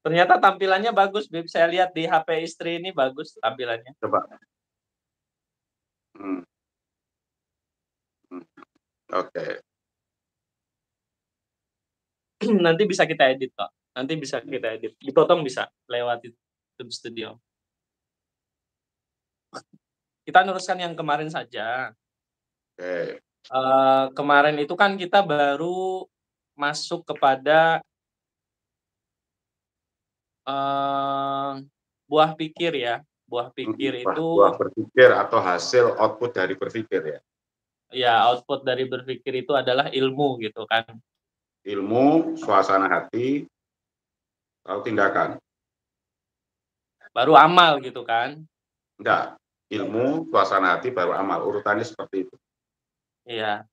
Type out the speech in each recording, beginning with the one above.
Ternyata tampilannya bagus, Bib. Saya lihat di HP istri ini bagus tampilannya. Coba. Hmm. Hmm. Oke. Nanti bisa kita edit kok. Nanti bisa kita edit. Dipotong bisa lewat YouTube Studio. Kita neruskan yang kemarin saja. Oke. Kemarin itu kan kita baru masuk kepada buah pikir ya. Buah pikir itu Buah berpikir atau hasil output dari berpikir ya. ya output dari berpikir itu adalah ilmu gitu kan. Ilmu, suasana hati, lalu tindakan. Baru amal gitu kan. Enggak. Ilmu, suasana hati, baru amal. Urutannya seperti itu. Iya.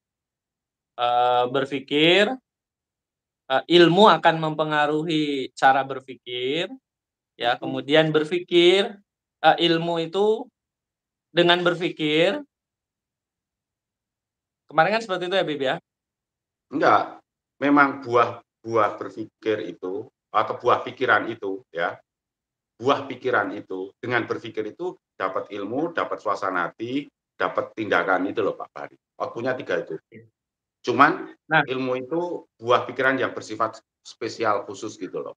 Berpikir, ilmu akan mempengaruhi cara berpikir, ya. Kemudian berpikir, ilmu itu dengan berpikir. Kemarin kan seperti itu ya, Bib ya? Enggak. Memang buah berpikir itu atau buah pikiran itu ya. Buah pikiran itu dengan berpikir itu dapat ilmu, dapat suasana hati, dapat tindakan itu loh Pak Bari. Outputnya 3 itu. Cuman Nah, ilmu itu buah pikiran yang bersifat spesial khusus gitu loh.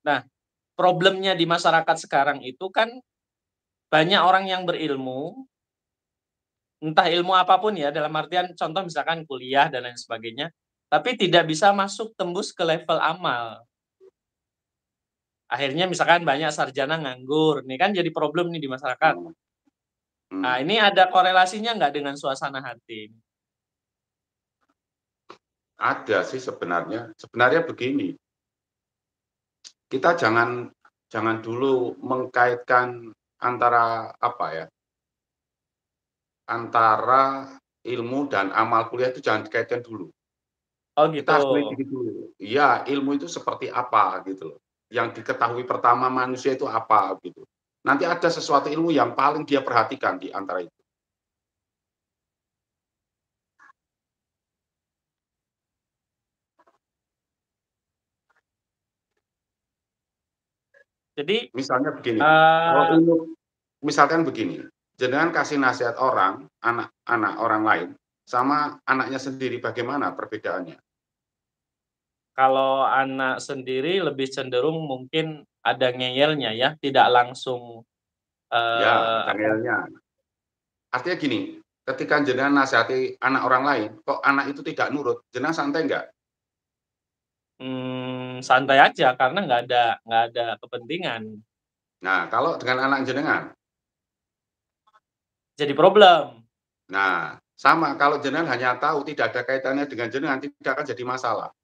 nah, problemnya di masyarakat sekarang itu kan banyak orang yang berilmu, entah ilmu apapun ya, dalam artian contoh misalkan kuliah dan lain sebagainya, tapi tidak bisa masuk tembus ke level amal. Akhirnya misalkan banyak sarjana nganggur, nih kan jadi problem nih di masyarakat. Hmm. Nah, Hmm. ini ada korelasinya nggak dengan suasana hati? Ada sih sebenarnya. Sebenarnya begini, kita jangan dulu mengkaitkan antara apa ya, antara ilmu dan amal kuliah itu jangan dikaitkan dulu. Oh Kita gitu. harus selidiki dulu. Iya, ilmu itu seperti apa gitu loh. Yang diketahui pertama manusia itu apa gitu. Nanti ada sesuatu ilmu yang paling dia perhatikan di antara itu. Jadi, Misalnya begini, kalau eee, ilmu misalkan begini, jenengan kasih nasihat orang, anak-anak orang lain, sama anaknya sendiri bagaimana perbedaannya? kalau anak sendiri lebih cenderung mungkin ada ngeyelnya ya, tidak langsung, Ya, ada apa, realnya. Artinya gini, ketika jenengan nasihati anak orang lain, kok anak itu tidak nurut, jenengan santai nggak? santai aja karena nggak ada kepentingan, Nah, kalau dengan anak jenengan, jadi problem. nah sama kalau jenengan hanya tahu tidak ada kaitannya dengan jenengan, tidak akan jadi masalah.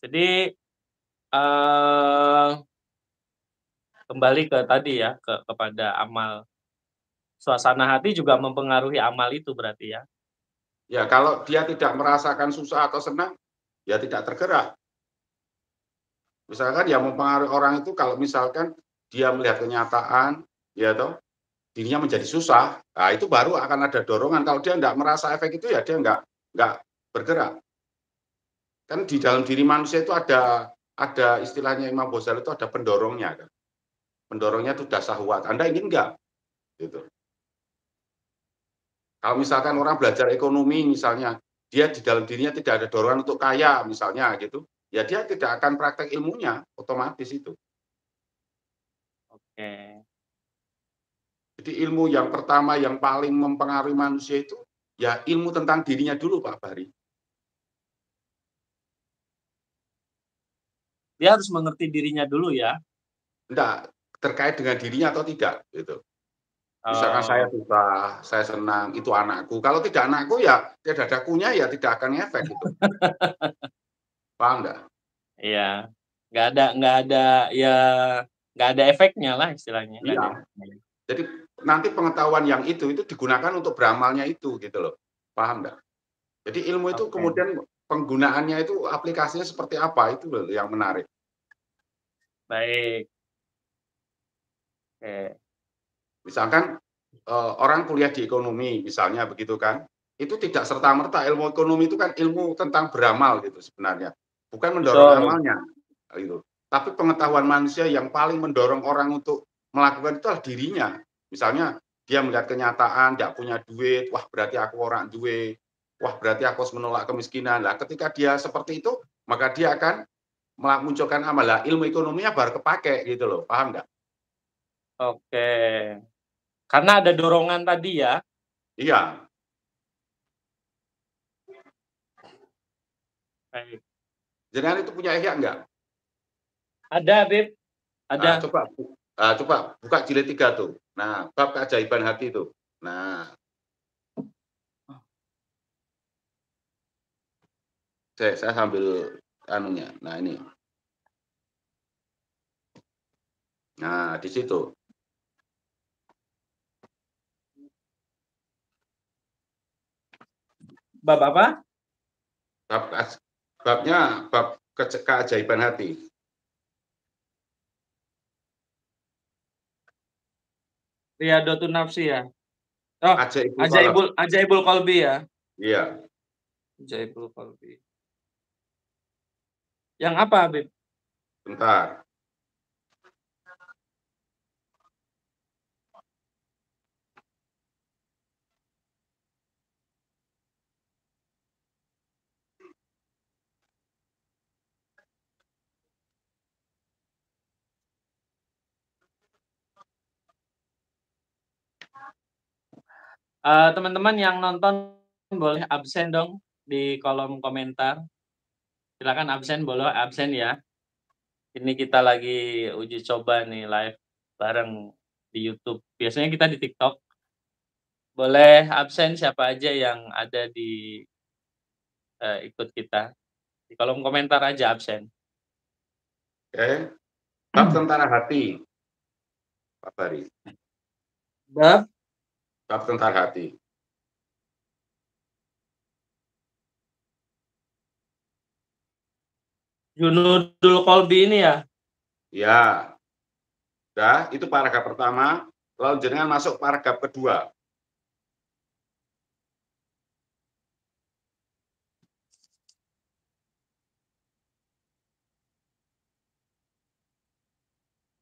Jadi, eee, kembali ke tadi ya, kepada amal. Suasana hati juga mempengaruhi amal itu berarti ya? Ya, kalau dia tidak merasakan susah atau senang, ya tidak tergerak. Misalkan yang mempengaruhi orang itu kalau misalkan dia melihat kenyataan, ya toh, dirinya menjadi susah, nah itu baru akan ada dorongan. Kalau dia nggak merasa efek itu ya dia nggak bergerak. Kan di dalam diri manusia itu ada istilahnya Imam Ghazali itu ada pendorongnya kan. Pendorongnya itu udah syahwat. Anda ingin nggak? Gitu. Kalau misalkan orang belajar ekonomi misalnya, dia di dalam dirinya tidak ada dorongan untuk kaya misalnya gitu, ya dia tidak akan praktek ilmunya otomatis itu. Oke. Jadi ilmu yang pertama yang paling mempengaruhi manusia itu ya ilmu tentang dirinya dulu Pak Bahri. Dia harus mengerti dirinya dulu ya? Enggak, terkait dengan dirinya atau tidak gitu. Misalkan saya Oh, suka, saya senang, itu anakku. Kalau tidak anakku ya tidak ada akunya ya tidak akan ngefek gitu. Paham nggak? iya. Nggak ada ya nggak ada efeknya lah istilahnya, nggak ada Iya. efeknya. Jadi nanti pengetahuan yang itu digunakan untuk beramalnya itu gitu loh. Paham nggak? Jadi ilmu itu Oke, kemudian penggunaannya itu aplikasinya seperti apa itu loh yang menarik. baik. Oke. Misalkan orang kuliah di ekonomi misalnya begitu kan. itu tidak serta-merta. Ilmu ekonomi itu kan ilmu tentang beramal gitu sebenarnya, bukan mendorong Betul. amalnya, gitu. Tapi pengetahuan manusia yang paling mendorong orang untuk melakukan itu adalah dirinya. Misalnya dia melihat kenyataan, tidak punya duit, wah berarti aku orang duit, wah berarti aku harus menolak kemiskinan. Nah, ketika dia seperti itu, maka dia akan memunculkan amal. Lah, ilmu ekonominya baru kepake gitu loh, paham nggak? Oke. Karena ada dorongan tadi ya. Iya. Baik. Jenengan itu punya ihya nggak? Ada, Bib. Ada. Coba buka jilid 3 tuh. Nah, bab keajaiban hati itu. Nah, saya sambil anunya. Nah, ini. Nah, di situ. Bab apa? Babnya bab keajaiban hati. Riyadhotun Nafsi ya. Oh, Ajaibul Qalb. Ajaibul Qalbi ya. Iya. Ajaibul Qalbi. Yang apa, Bib? Bentar. Teman-teman yang nonton boleh absen dong di kolom komentar. Silakan absen, boleh absen ya. Ini kita lagi uji coba nih live bareng di YouTube. Biasanya kita di TikTok. Boleh absen siapa aja yang ada di ikut kita. Di kolom komentar aja absen. Oke. Bab tentara hati. Pak Bari. Bab Tentara hati. Junudul Qalbi ini ya? Ya. Udah, itu paragraf pertama. Lalu jenengan masuk paragraf kedua.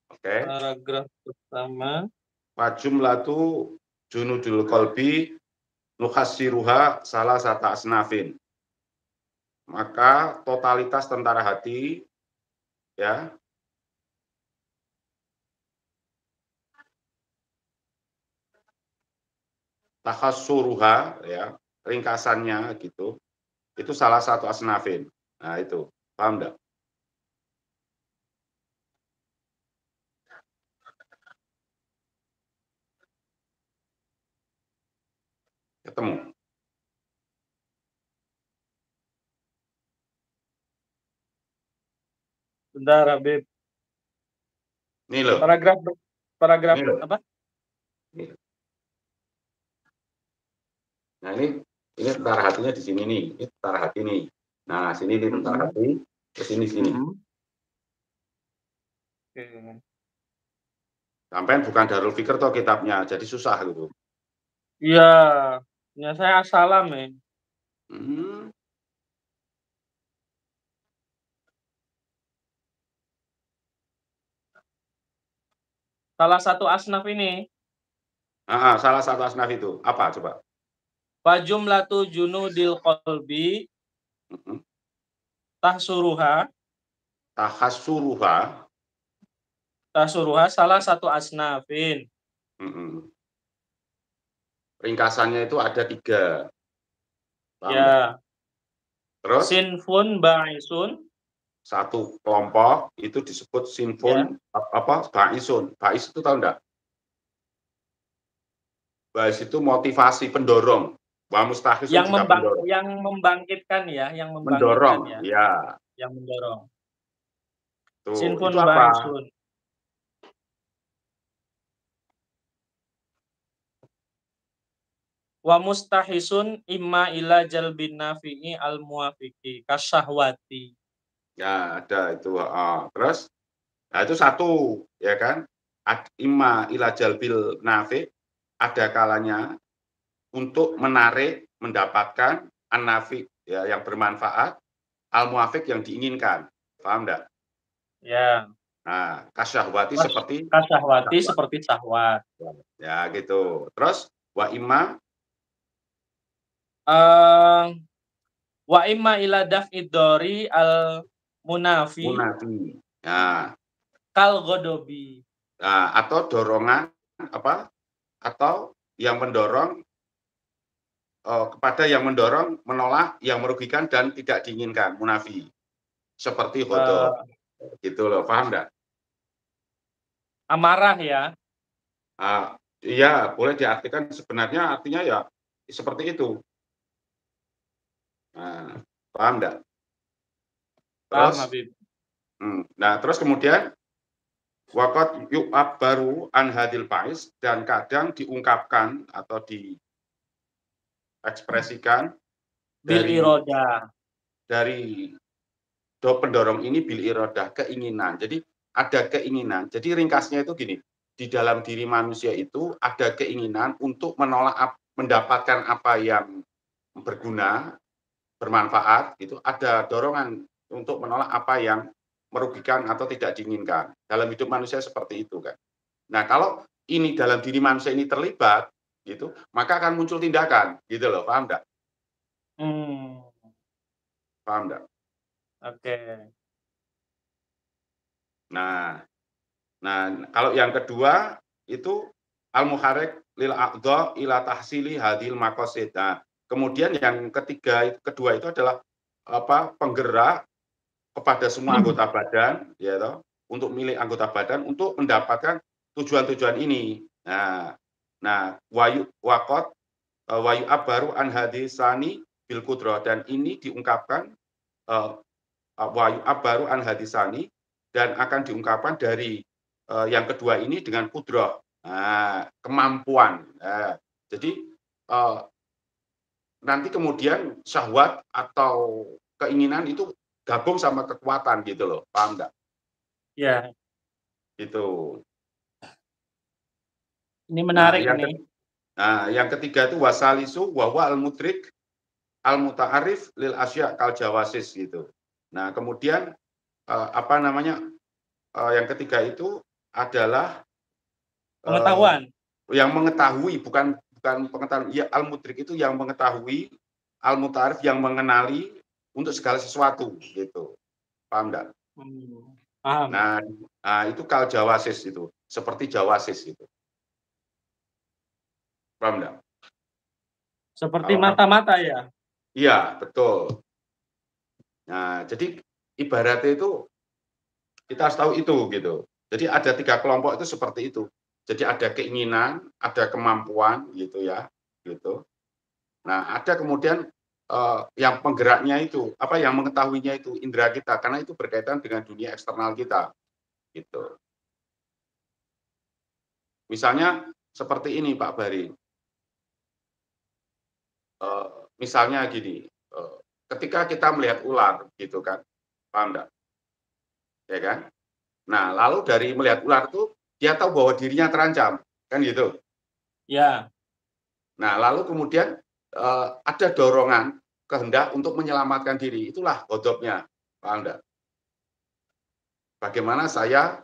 Oke. Paragraf pertama. Fajumlatu junudul qalbi nukhasiruha salah satu asnafin. Maka totalitas tentara hati ya takhassuruha ya ringkasannya gitu. Itu salah satu asnafin. Nah, itu. Paham enggak? Ketemu. Bentar, Habib. Nih loh. Paragraf Nih loh. apa? Nih. Nah, ini tentara hatinya di sini nih. Ini tentara hati nih. Nah, sini di tentara hati, ke sini. Oke. Sampai bukan Darul Fikr toh kitabnya, jadi susah gitu. Iya, ya saya assalam ya. Salah satu asnaf ini. Salah satu asnaf itu apa coba? Fajumlatu junudil qalbi tahsuruha salah satu asnafin. Ringkasannya itu ada 3. Ya. Terus Sinfun ba'isun. Satu kelompok itu disebut sinfun ba'isun. Ba'is itu tahu enggak? Ba'is itu motivasi pendorong. Wa mustahisun juga pendorong. Yang membangkitkan ya, Mendorong, ya. Yang mendorong. Tuh, Sinfun itu apa? ba'isun. Wa mustahisun imma ila jalbin nafi'i al muwafiqi kasyahwati. Ya, ada itu. Terus, nah itu satu, ya kan? Imma ila jalbil nafi, ada kalanya untuk menarik mendapatkan an-nafi ya, yang bermanfaat, al-muafiq yang diinginkan. Paham enggak? Ya. Nah, kasyahwati seperti Kasyahwati syahwat. seperti syahwat. Ya gitu. Terus wa imma Eh, wa imma ila daf'id dori al munafi munafi. Nah, kal godobi. atau dorongan apa? Atau yang mendorong kepada yang mendorong, menolak, yang merugikan dan tidak diinginkan, munafi. Seperti Eh, ghadab. Gitu loh, paham enggak? amarah ya. Iya, boleh diartikan sebenarnya artinya ya seperti itu. Nah, paham enggak? Paham, Terus, Habib. nah terus kemudian waqad yu'abbaru an hadil faiz, dan kadang diungkapkan atau diekspresikan Bil dari iroda. dari pendorong ini bil iradah, keinginan. Jadi ada keinginan. Jadi ringkasnya itu gini, di dalam diri manusia itu ada keinginan untuk menolak mendapatkan apa yang berguna, bermanfaat, itu ada dorongan untuk menolak apa yang merugikan atau tidak diinginkan. Dalam hidup manusia seperti itu kan. Nah, kalau ini dalam diri manusia ini terlibat gitu, maka akan muncul tindakan, gitu loh. Paham enggak? Hmm, Paham enggak? oke. Nah, kalau yang kedua itu al-muharrik lil aqdha ila tahsili hadil maqasid. Nah, kemudian yang kedua itu adalah penggerak kepada semua anggota badan, ya toh, untuk milik anggota badan untuk mendapatkan tujuan-tujuan ini. Nah, wayu abaru an hadisani bil kudro, dan ini diungkapkan wayu abaru an hadisani, dan akan diungkapkan dari yang kedua ini dengan kudro, kemampuan. Jadi nanti kemudian syahwat atau keinginan itu gabung sama kekuatan gitu loh, paham nggak? Ya, Itu. ini Nah, menarik ini. yang ketiga itu wasalisu wawa al-mudrik al-muta'arif lil asya kal jawasis gitu. Nah, kemudian yang ketiga itu adalah Pengetahuan. yang mengetahui, bukan pengetahuan, ya al-mudrik itu yang mengetahui, al-muta'arif yang mengenali untuk segala sesuatu gitu. Paham enggak? Paham. Nah, itu kal jawasis itu, seperti jawasis itu. Paham enggak? Seperti Kalau mata-mata ya. iya, betul. Nah, jadi ibaratnya itu kita harus tahu itu gitu. Jadi ada 3 kelompok itu seperti itu. Jadi ada keinginan, ada kemampuan gitu ya, gitu. Nah, ada kemudian yang penggeraknya itu, yang mengetahuinya itu indera kita, karena itu berkaitan dengan dunia eksternal kita, gitu. Misalnya seperti ini Pak Bari, misalnya gini, ketika kita melihat ular gitu kan, paham enggak? Ya kan? Nah, lalu dari melihat ular itu dia tahu bahwa dirinya terancam, kan gitu. Ya. Nah, lalu kemudian ada dorongan kehendak untuk menyelamatkan diri, itulah ghadabnya, paham enggak? Bagaimana saya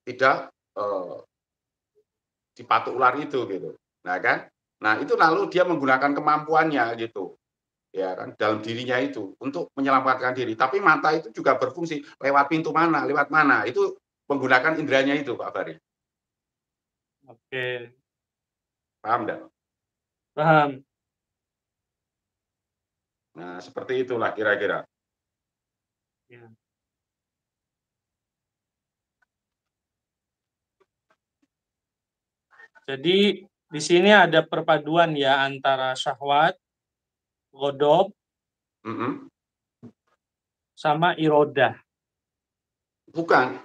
tidak dipatuk ular itu gitu. Nah kan? Nah, itu lalu dia menggunakan kemampuannya gitu. Ya kan, dalam dirinya itu untuk menyelamatkan diri. Tapi mata itu juga berfungsi lewat pintu mana, lewat mana. Itu menggunakan inderanya itu, Pak Bari. Oke. Paham enggak? Paham. Nah, seperti itulah kira-kira. Ya. Jadi di sini ada perpaduan ya antara syahwat, ghadab, sama irodah. Bukan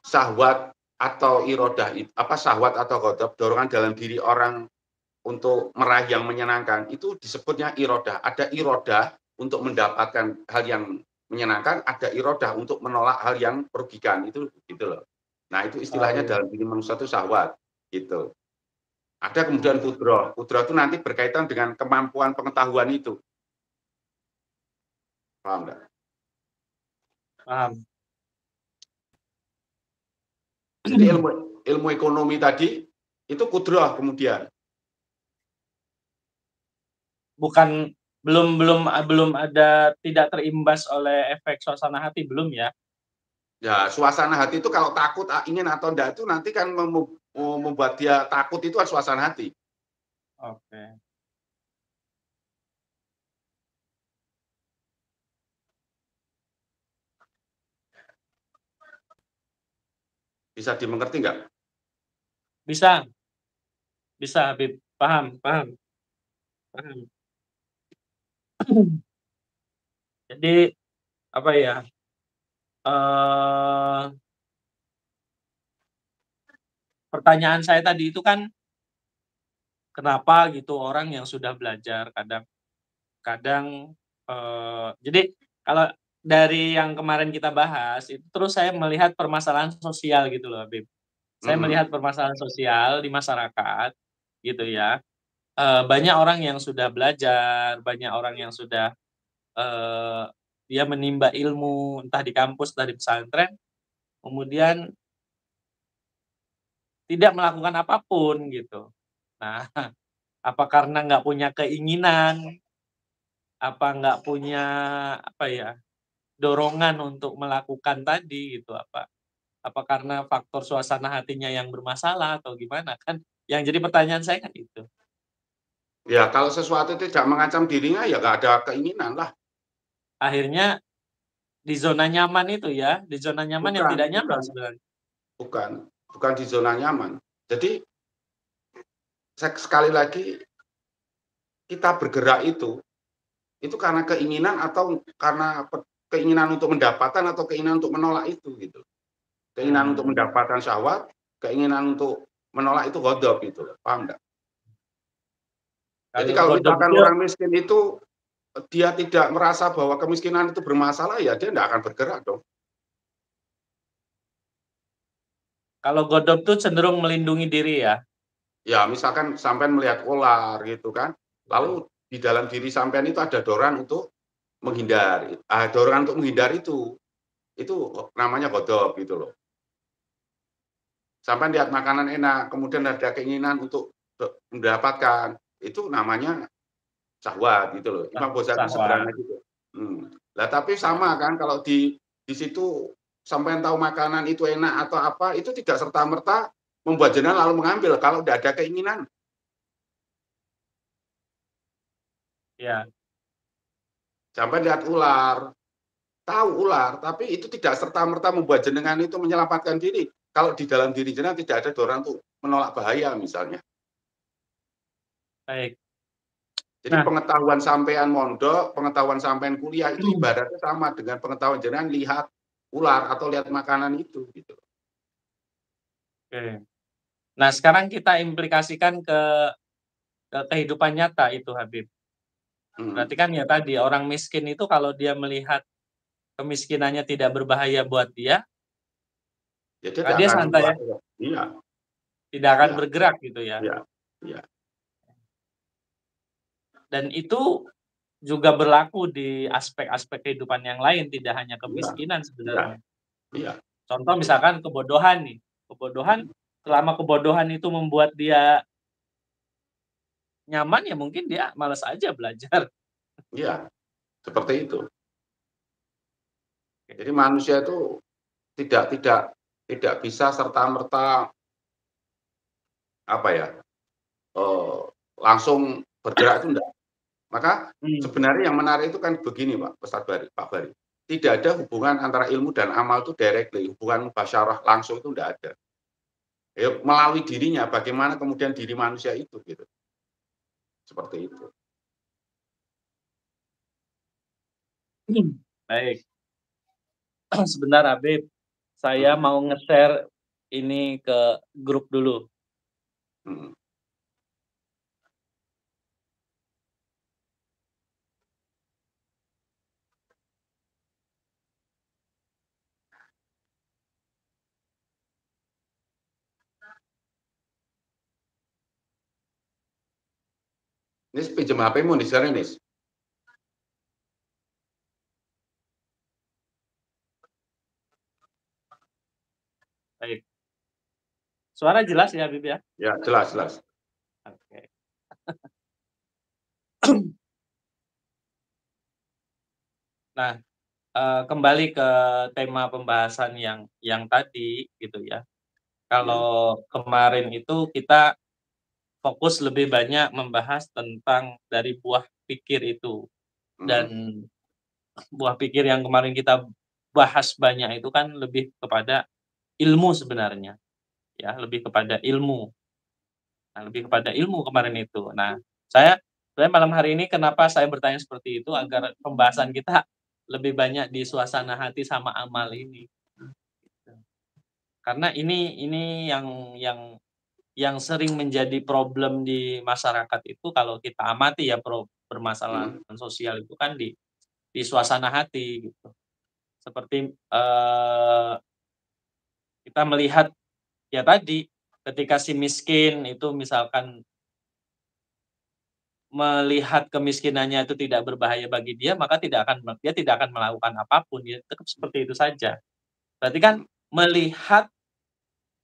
syahwat atau irodah, syahwat atau ghadab, dorongan dalam diri orang untuk meraih yang menyenangkan, itu disebutnya irodah. Ada irodah untuk mendapatkan hal yang menyenangkan, ada irodah untuk menolak hal yang merugikan, itu gitu loh. Nah, itu Oh istilahnya iya. dalam diri manusia itu syahwat gitu. Ada kemudian kudroh. Kudroh itu nanti berkaitan dengan kemampuan pengetahuan itu. Paham nggak? Paham. Jadi ilmu ekonomi tadi itu kudroh kemudian. Bukan belum belum belum ada tidak terimbas oleh efek suasana hati belum ya? Ya, suasana hati itu kalau takut ingin atau enggak itu nanti kan membuat dia takut itu kan suasana hati. Oke. Bisa dimengerti nggak? Bisa, bisa Habib. Paham, paham, paham. Jadi apa ya? eh Pertanyaan saya tadi itu kan kenapa gitu orang yang sudah belajar kadang-kadang jadi kalau dari yang kemarin kita bahas itu terus saya melihat permasalahan sosial gitu loh, Habib. Saya Mhm. melihat permasalahan sosial di masyarakat gitu ya. Banyak orang yang sudah belajar, banyak orang yang sudah, eee, dia menimba ilmu entah di kampus, entah di pesantren, kemudian tidak melakukan apapun gitu. Nah, apa karena nggak punya keinginan, apa nggak punya, apa ya, dorongan untuk melakukan tadi gitu, apa karena faktor suasana hatinya yang bermasalah atau gimana kan, yang jadi pertanyaan saya kan itu. Ya, kalau sesuatu tidak mengancam dirinya ya nggak ada keinginan lah. Akhirnya di zona nyaman itu ya, di zona nyaman yang Bukan, tidak nyaman bukan, sebenarnya. bukan, bukan di zona nyaman. Jadi sekali lagi kita bergerak itu karena keinginan atau karena keinginan untuk mendapatkan atau keinginan untuk menolak itu gitu. Keinginan untuk Mmm, mendapatkan syahwat, keinginan untuk menolak itu ghadab gitu loh, paham nggak? Jadi kalau kalau godop misalkan itu orang miskin itu dia tidak merasa bahwa kemiskinan itu bermasalah, ya dia tidak akan bergerak dong. kalau godop tuh cenderung melindungi diri ya? Ya misalkan sampean melihat ular gitu kan, lalu di dalam diri sampean itu ada dorongan untuk menghindar, dorongan untuk menghindar itu namanya ghadab gitu loh. Sampai lihat makanan enak, kemudian ada keinginan untuk mendapatkan, itu namanya syahwat gitu loh. Imam Ghazali Syahwat, sederhana gitu. Lah tapi ya. sama kan kalau di situ sampean tahu makanan itu enak atau apa, itu tidak serta-merta membuat jenengan lalu mengambil kalau tidak ada keinginan. Iya, Sampai lihat ular, tahu ular, tapi itu tidak serta-merta membuat jenengan itu menyelamatkan diri. Kalau di dalam diri jenengan tidak ada dorongan untuk menolak bahaya misalnya. baik. Jadi Nah, pengetahuan sampean mondok, pengetahuan sampean kuliah itu ibaratnya sama dengan pengetahuan jenengan lihat ular atau lihat makanan itu gitu. oke. Nah, sekarang kita implikasikan ke kehidupan nyata itu, Habib. Mhm. Berarti kan ya tadi, orang miskin itu kalau dia melihat kemiskinannya tidak berbahaya buat dia, Ya dia maka tidak dia akan santai ya, iya, tidak akan iya, bergerak gitu ya. iya, iya, Dan itu juga berlaku di aspek-aspek kehidupan yang lain, tidak hanya iya, kemiskinan iya, sebenarnya. iya, Contoh betul. misalkan kebodohan nih, kebodohan Mhm. selama kebodohan itu membuat dia nyaman, ya mungkin dia malas aja belajar. Iya, seperti itu. Oke. Jadi manusia itu tidak tidak tidak bisa serta-merta apa ya, eee, langsung bergerak itu enggak. Maka Mmm, sebenarnya yang menarik itu kan begini Pak Bari, tidak ada hubungan antara ilmu dan amal itu directly, hubungan mubasyarah langsung itu enggak ada. Ya melalui dirinya, bagaimana kemudian diri manusia itu gitu, seperti itu. baik. Sebentar Habib, saya Mhm, mau nge-share ini ke grup dulu. mhm. Nis pinjam HP-mu nih sekarang Nis. Baik. Suara jelas ya, Habib ya? Ya, jelas jelas. Oke. Nah, kembali ke tema pembahasan yang tadi gitu ya. Ya. Kalau kemarin itu kita fokus lebih banyak membahas tentang dari buah pikir itu, dan Mhm, buah pikir yang kemarin kita bahas banyak itu kan lebih kepada ilmu sebenarnya, ya, lebih kepada ilmu. Nah, lebih kepada ilmu kemarin itu. Nah, saya malam hari ini kenapa saya bertanya seperti itu, agar pembahasan kita lebih banyak di suasana hati sama amal ini, gitu. Karena ini yang sering menjadi problem di masyarakat itu kalau kita amati ya, permasalahan mhm, sosial itu kan di suasana hati gitu. Seperti, kita melihat ya tadi, ketika si miskin itu misalkan melihat kemiskinannya itu tidak berbahaya bagi dia, maka dia tidak akan melakukan apapun, ya tetap seperti itu saja. Berarti kan mhm. melihat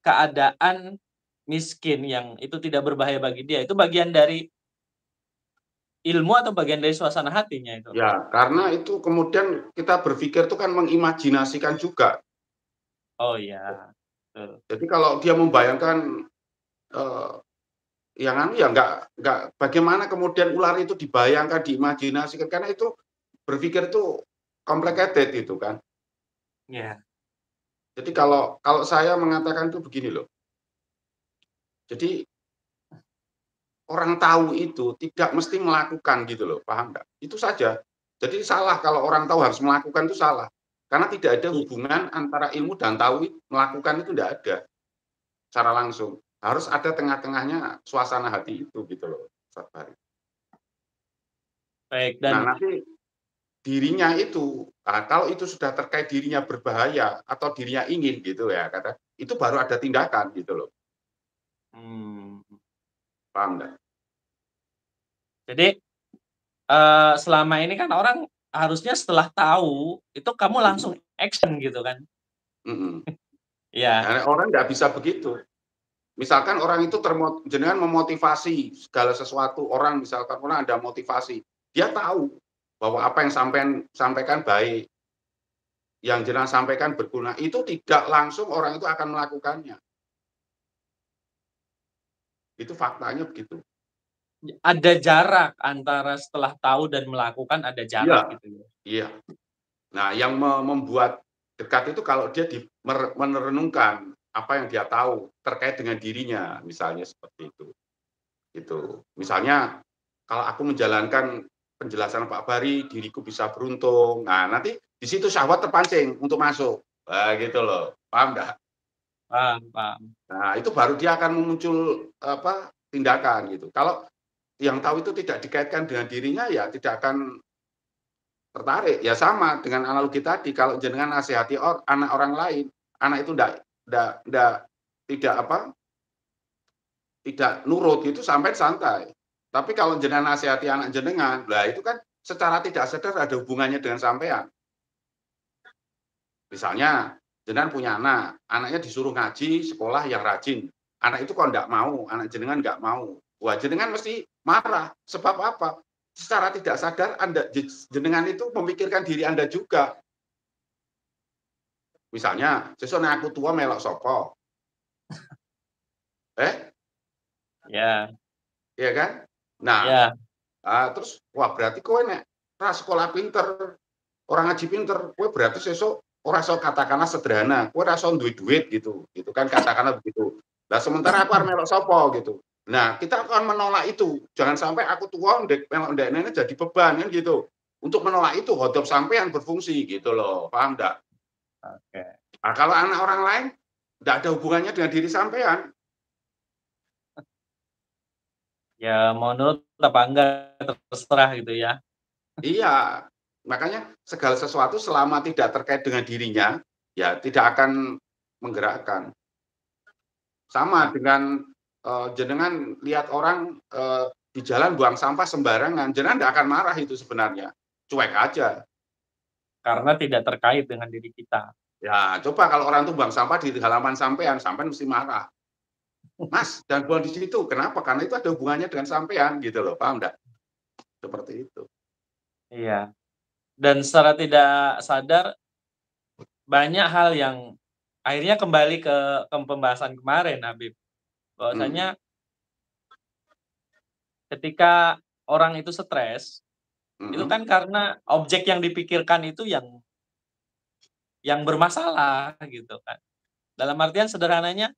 keadaan miskin yang itu tidak berbahaya bagi dia, itu bagian dari ilmu atau bagian dari suasana hatinya itu? Ya, karena itu kemudian kita berpikir itu kan mengimajinasikan juga. Oh iya, betul. Jadi kalau dia membayangkan, eee, yang anu ya nggak bagaimana kemudian ular itu dibayangkan, diimajinasikan, karena itu berpikir itu complicated itu kan. Iya, Jadi kalau kalau saya mengatakan itu begini loh, jadi orang tahu itu tidak mesti melakukan gitu loh, paham nggak? Itu saja. Jadi salah kalau orang tahu harus melakukan itu salah. Karena tidak ada hubungan antara ilmu dan tahu melakukan itu tidak ada secara langsung. Harus ada tengah-tengahnya suasana hati itu gitu loh, Ustaz Fahri. baik. Nah Dan nanti dirinya itu, kalau itu sudah terkait dirinya berbahaya atau dirinya ingin gitu ya kata, itu baru ada tindakan gitu loh, mmm, paham nggak? jadi, selama ini kan orang harusnya setelah tahu, itu kamu Mhm, langsung action gitu kan. mhm. Iya, Nah, orang nggak bisa begitu. Misalkan orang itu jenengan memotivasi segala sesuatu, orang misalkan orang ada motivasi, dia tahu bahwa apa yang sampaikan baik, yang jenengan sampaikan berguna, itu tidak langsung orang itu akan melakukannya. Itu faktanya begitu. ada jarak antara setelah tahu dan melakukan, ada jarak Iya, gitu ya? iya. Nah, yang membuat dekat itu kalau dia merenungkan apa yang dia tahu terkait dengan dirinya, misalnya seperti itu, gitu. Misalnya, kalau aku menjalankan penjelasan Pak Bari, diriku bisa beruntung. Nah, nanti di situ syahwat terpancing untuk masuk. Nah, gitu loh. Paham nggak? Paham, paham. Nah, itu baru dia akan muncul apa, tindakan gitu. Kalau yang tahu itu tidak dikaitkan dengan dirinya, ya tidak akan tertarik. Ya sama dengan analogi tadi, kalau jenengan nasihati anak orang lain, anak itu ndak tidak apa, tidak nurut, itu sampai santai. Tapi kalau jenengan nasihati anak jenengan, lah itu kan secara tidak sadar ada hubungannya dengan sampean. Misalnya jenengan punya anak, anaknya disuruh ngaji sekolah yang rajin. Anak itu kok ndak mau, anak jenengan nggak mau. Wah, jenengan mesti marah. Sebab apa? Secara tidak sadar Anda jenengan itu memikirkan diri Anda juga. Misalnya, sesuk nek aku tua melok sapa? Eh, Ya, iya kan? Nah, ya, terus wah berarti kowe nek ra sekolah pinter, orang ngaji pinter, kowe berarti sesuk ora iso katakanlah sederhana, kowe ora iso duwe duit gitu, gitu kan katakanlah begitu. Lah sementara aku arep melok sapa gitu. Nah, kita akan menolak itu. Jangan sampai aku tua ndek melok ndekne jadi beban kan gitu. Untuk menolak itu hodop sampean berfungsi gitu loh, paham ndak? oke. Nah, kalau anak orang lain ndak ada hubungannya dengan diri sampean. Ya mau nurut apa enggak terserah gitu ya. Iya, makanya segala sesuatu selama tidak terkait dengan dirinya, ya tidak akan menggerakkan. Sama Nah, dengan, jenengan lihat orang, di jalan buang sampah sembarangan, jenengan nggak akan marah itu sebenarnya, cuek aja. Karena tidak terkait dengan diri kita. Ya, coba kalau orang tuh buang sampah di halaman sampean mesti marah. Mas, jangan buang di situ. Kenapa? Karena itu ada hubungannya dengan sampean gitu loh, paham enggak? Seperti itu. Iya. Dan secara tidak sadar banyak hal yang akhirnya kembali ke pembahasan kemarin, Habib. Hmm. Bahwasanya ketika orang itu stres, itu Hmm. kan karena objek yang dipikirkan itu yang bermasalah gitu kan. Dalam artian sederhananya,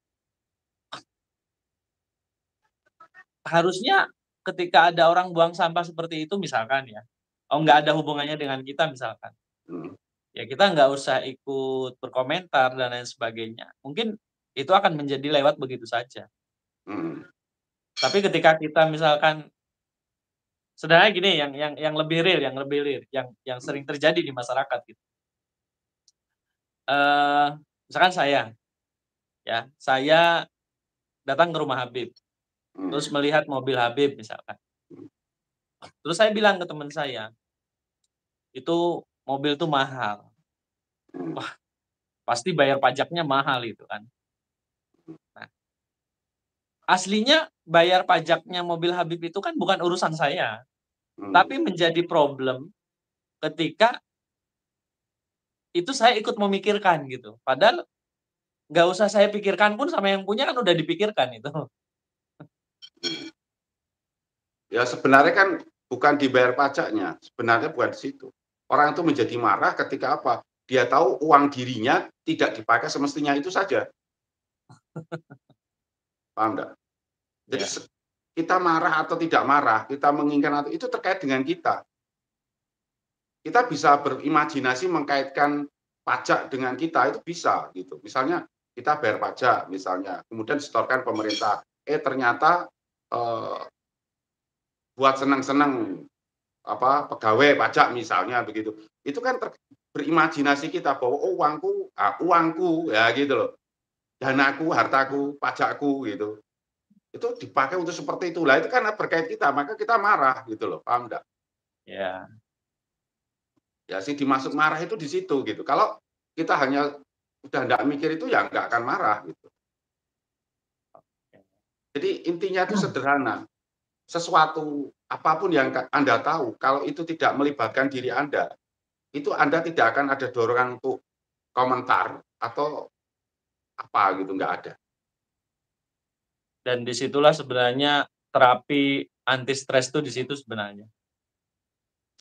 harusnya ketika ada orang buang sampah seperti itu misalkan ya, nggak ada hubungannya dengan kita misalkan, Hmm. ya kita nggak usah ikut berkomentar dan lain sebagainya. Mungkin itu akan menjadi lewat begitu saja. Hmm. Tapi ketika kita misalkan sederhananya gini yang lebih real, yang sering terjadi di masyarakat gitu. Misalkan saya datang ke rumah Habib, terus Hmm. melihat mobil Habib misalkan. Terus saya bilang ke teman saya, "Itu mobil tuh mahal. Hmm. Wah, pasti bayar pajaknya mahal itu kan." Nah, aslinya bayar pajaknya mobil Habib itu kan bukan urusan saya, Hmm. tapi menjadi problem ketika itu saya ikut memikirkan gitu. Padahal nggak usah saya pikirkan pun sama yang punya kan udah dipikirkan itu. Ya sebenarnya kan bukan dibayar pajaknya, sebenarnya bukan di situ. Orang itu menjadi marah ketika apa? Dia tahu uang dirinya tidak dipakai semestinya itu saja, paham enggak? Jadi Ya, kita marah atau tidak marah, kita menginginkan atau itu terkait dengan kita. Kita bisa berimajinasi mengkaitkan pajak dengan kita itu bisa gitu. Misalnya kita bayar pajak misalnya, kemudian disetorkan pemerintah. Ternyata eh, buat senang-senang apa pegawai pajak misalnya begitu. Itu kan berimajinasi kita bahwa oh uangku ya gitu loh. Danaku, hartaku, pajakku gitu. Itu dipakai untuk seperti itulah. Itu kan berkait kita, maka kita marah gitu loh. Paham enggak? ya, Ya sih dimasuk marah itu di situ gitu. Kalau kita hanya udah enggak mikir itu ya enggak akan marah gitu. Jadi intinya itu sederhana. Sesuatu apapun yang Anda tahu, kalau itu tidak melibatkan diri Anda, itu Anda tidak akan ada dorongan untuk komentar atau apa gitu, enggak ada. dan disitulah sebenarnya terapi anti stres tuh di situ sebenarnya.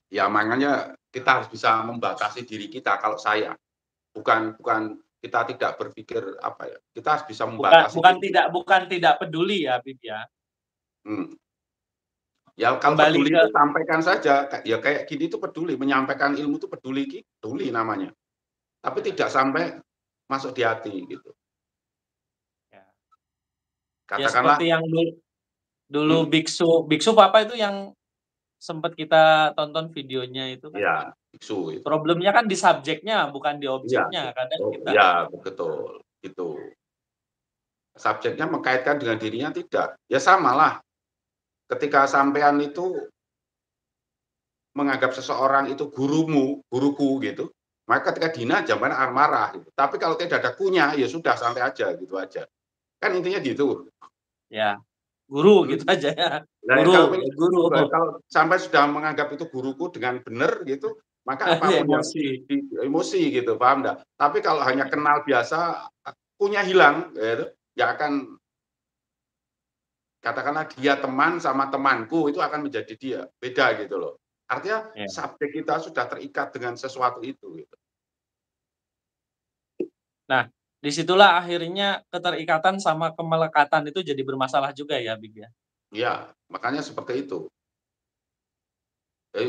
Ya makanya kita harus bisa membatasi diri kita kalau saya. Bukan bukan kita tidak berpikir apa ya, kita harus bisa Bukan membatasi bukan diri. bukan tidak peduli ya, Habib, ya. Hmm. Ya kalau Kembali peduli ke itu sampaikan saja, ya kayak gini itu peduli, menyampaikan ilmu itu peduli namanya. Tapi ya, tidak sampai masuk di hati gitu. ya. Ya Katakanlah, seperti yang dulu hmm, biksu biksu papa itu yang sempat kita tonton videonya itu kan, ya biksu itu. problemnya kan di subjeknya bukan di Iya, objeknya. Kadang oh kita ya betul, itu. Subjeknya mengkaitkan dengan dirinya tidak. Ya samalah ketika sampean itu menganggap seseorang itu guruku gitu, maka ketika dihina jangan marah gitu. Tapi kalau tidak ada kunya, ya sudah santai aja gitu aja. Kan intinya gitu. ya, guru Hmm. gitu aja ya, Nah, guru, ya guru. kalau sampai sudah menganggap itu guruku dengan benar gitu, maka apapun yang Emosi. emosi gitu, paham enggak? Tapi kalau hanya kenal biasa, kunya hilang, gitu, ya akan katakanlah dia teman sama temanku itu akan menjadi dia, beda gitu loh. Artinya Ya. subjek kita sudah terikat dengan sesuatu itu gitu. Nah, disitulah akhirnya keterikatan sama kemelekatan itu jadi bermasalah juga ya, Big, ya? Iya, makanya seperti itu.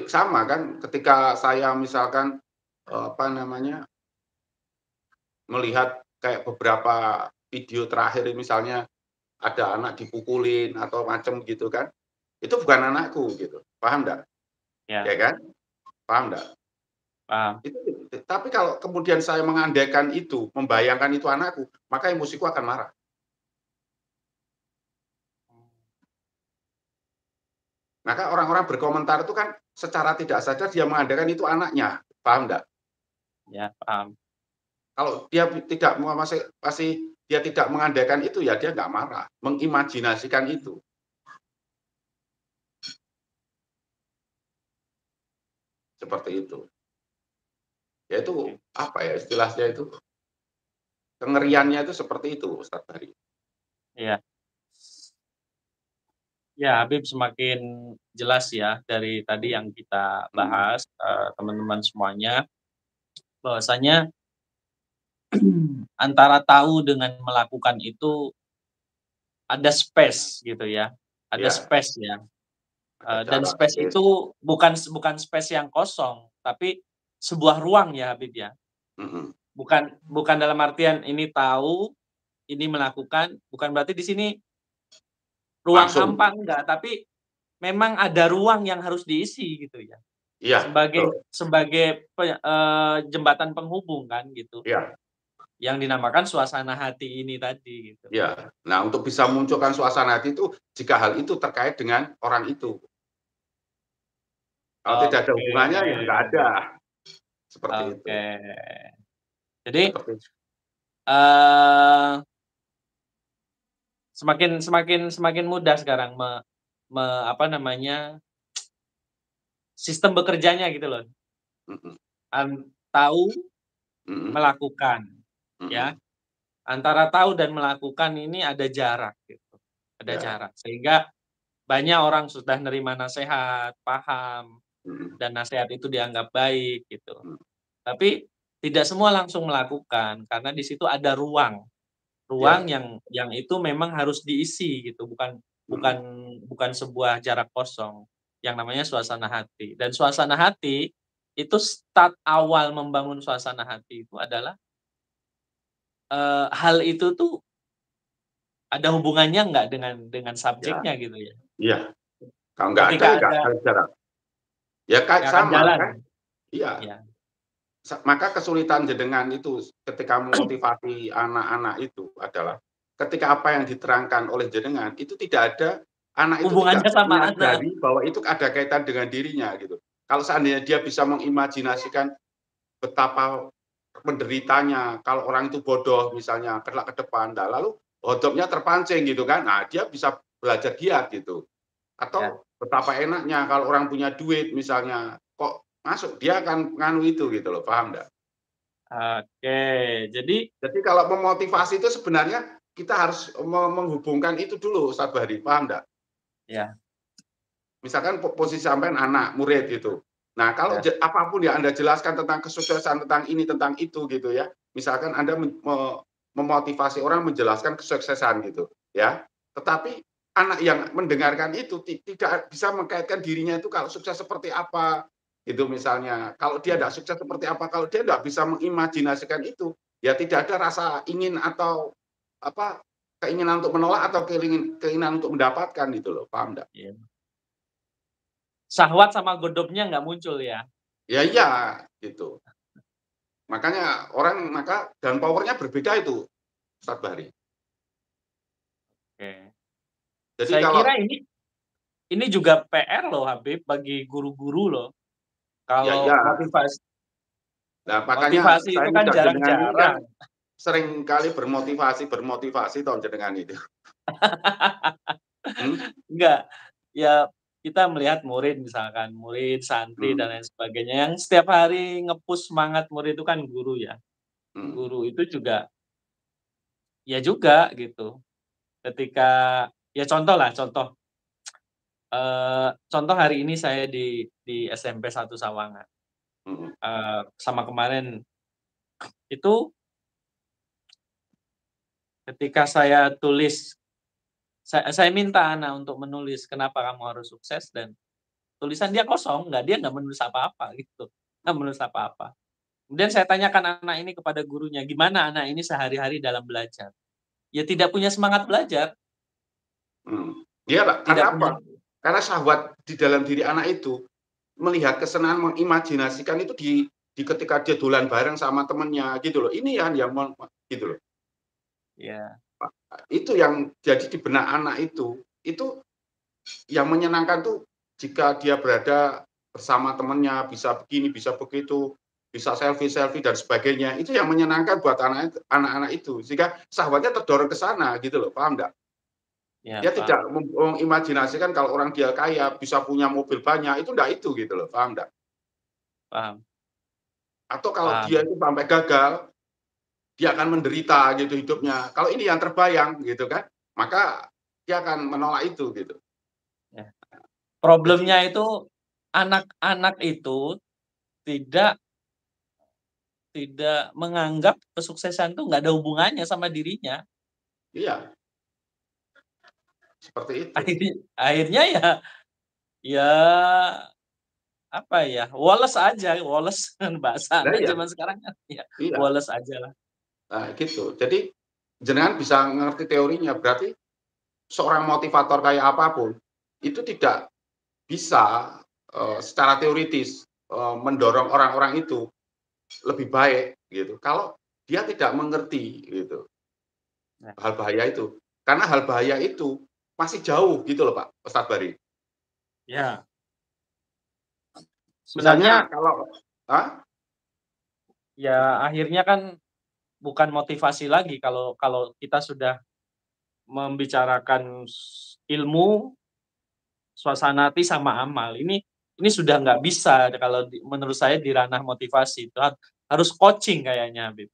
Sama kan ketika saya misalkan, apa namanya, melihat kayak beberapa video terakhir misalnya ada anak dipukulin atau macam gitu kan, itu bukan anakku gitu, paham enggak? Ya, Ya kan? Paham enggak? paham. Itu tapi kalau kemudian saya mengandaikan itu, membayangkan itu anakku, maka emosiku akan marah. Maka orang-orang berkomentar itu kan secara tidak sadar dia mengandalkan itu anaknya, paham enggak? Ya, paham. Kalau dia tidak masih dia tidak mengandalkan itu, ya dia nggak marah, mengimajinasikan itu. Seperti itu. Ya itu, Oke. apa ya istilahnya itu, kengeriannya itu seperti itu, Ustaz Fahri. Iya. Ya, Habib semakin jelas ya dari tadi yang kita Mhm, bahas, teman-teman semuanya, bahwasanya antara tahu dengan melakukan itu ada space gitu ya, ada iya, space ya, ada dan jarak, space space, itu bukan space yang kosong, tapi sebuah ruang ya Habib ya. mhm, Bukan dalam artian ini tahu, ini melakukan, bukan berarti di sini ruang langsung. hampa enggak, tapi memang ada ruang yang harus diisi gitu ya. Iya, betul, Sebagai jembatan penghubung kan gitu, iya. yang dinamakan suasana hati ini tadi gitu. Ya, nah untuk bisa munculkan suasana hati itu, jika hal itu terkait dengan orang itu. Kalau tidak ada Oke hubungannya, ya nggak ada. Seperti itu. oke. Jadi, Seperti eee, semakin semakin semakin mudah sekarang me me apa namanya, sistem bekerjanya gitu loh, mhm, tahu, mhm, melakukan, ya. mhm, Antara tahu dan melakukan ini ada jarak gitu, ada ya, jarak. Sehingga banyak orang sudah nerima nasehat, paham, mhm, dan nasehat itu dianggap baik gitu. mhm, Tapi tidak semua langsung melakukan, karena di situ ada ruang, ruang ya, yang itu memang harus diisi gitu, bukan bukan mhm, bukan sebuah jarak kosong, yang namanya suasana hati. Dan suasana hati, itu start awal membangun suasana hati itu adalah, hal itu tuh ada hubungannya nggak dengan ya, subjeknya gitu ya. iya. Kalau nggak ada, Ketika ya nggak ada ada jarak. Ya kayak nggak akan sama, jalan, kan iya. ya. Maka kesulitan jenengan itu ketika memotivasi anak-anak itu adalah ketika apa yang diterangkan oleh jenengan itu tidak ada, anak itu Hubungannya tidak sama anak. menyadari bahwa itu ada kaitan dengan dirinya gitu. Kalau seandainya dia bisa mengimajinasikan betapa menderitanya kalau orang itu bodoh misalnya kelak ke depan, nah lalu hodopnya terpancing gitu kan, nah dia bisa belajar giat gitu. Ya, Atau betapa enaknya kalau orang punya duit misalnya, kok masuk dia akan nganu itu gitu loh, paham nggak? oke. Jadi Jadi kalau memotivasi itu sebenarnya kita harus menghubungkan itu dulu Ustaz Bahri, paham nggak? ya Misalkan posisi sampean anak, murid gitu. Nah, kalau ya apapun yang Anda jelaskan tentang kesuksesan, tentang ini, tentang itu gitu ya. Misalkan Anda memotivasi orang menjelaskan kesuksesan gitu ya. Tetapi anak yang mendengarkan itu tidak bisa mengkaitkan dirinya itu kalau sukses seperti apa gitu misalnya. Kalau dia tidak sukses seperti apa, kalau dia tidak bisa mengimajinasikan itu, ya tidak ada rasa ingin atau apa, keinginan untuk menolak atau keinginan untuk mendapatkan gitu loh, paham nggak? iya. Syahwat sama godopnya nggak muncul ya? Ya iya, gitu. Makanya maka dan power-nya berbeda itu, Ustaz Bahri. Oke. Jadi Saya kalau kira ini juga PR loh Habib, bagi guru-guru loh. ya Kalau iya, nah makanya motivasi saya itu kan ngundang jenengan ini kan jarang-jarang. sering kali bermotivasi tahun jenengan itu. Hmm, Enggak, ya kita melihat murid misalkan, murid, santri, hmm, dan lain sebagainya, yang setiap hari nge-push semangat murid itu kan guru ya. hmm, Guru itu juga ya juga gitu, ketika ya contoh hari ini saya di SMP 1 Sawangan, hmm, sama kemarin itu ketika saya tulis, saya minta anak untuk menulis kenapa kamu harus sukses, dan tulisan dia kosong, dia nggak menulis apa-apa gitu, nggak menulis apa-apa. Kemudian saya tanyakan anak ini kepada gurunya, "Gimana anak ini sehari-hari dalam belajar?" Ya tidak punya semangat belajar, hmm. Iya, Pak, tidak karena apa? punya Karena syahwat di dalam diri anak itu, melihat kesenangan mengimajinasikan itu di ketika dia dolan bareng sama temennya gitu loh. Ini yang gitu loh. ya, Itu yang jadi di benak anak itu yang menyenangkan tuh jika dia berada bersama temannya, bisa begini, bisa begitu, bisa selfie-selfie dan sebagainya, itu yang menyenangkan buat anak-anak itu, sehingga syahwatnya terdorong ke sana gitu loh, paham nggak? Ya, Dia tidak paham, mengimajinasikan kalau orang dia kaya, bisa punya mobil banyak, itu enggak itu gitu loh, paham nggak? paham, Atau kalau dia paham. itu sampai gagal, dia akan menderita gitu hidupnya. Kalau ini yang terbayang gitu kan, maka dia akan menolak itu gitu. Ya. Jadi Problemnya itu anak-anak itu tidak tidak menganggap kesuksesan itu nggak ada hubungannya sama dirinya. iya, seperti itu. Akhirnya ya ya apa ya, woles aja, woles kan bahasa Nah anak iya, zaman sekarang kan ya, iya, woles ajalah. nah gitu. Jadi jenengan bisa ngerti teorinya, berarti seorang motivator kayak apapun, itu tidak bisa, secara teoritis, mendorong orang-orang itu lebih baik gitu, kalau dia tidak mengerti gitu, Nah, hal bahaya itu. Karena hal bahaya itu masih jauh gitu loh Pak Ustadz Bari. ya Misalnya sebenarnya kalau ya akhirnya kan bukan motivasi lagi kalau kalau kita sudah membicarakan ilmu, suasana hati sama amal. Ini sudah nggak bisa kalau menurut saya di ranah motivasi itu harus coaching kayaknya Habib,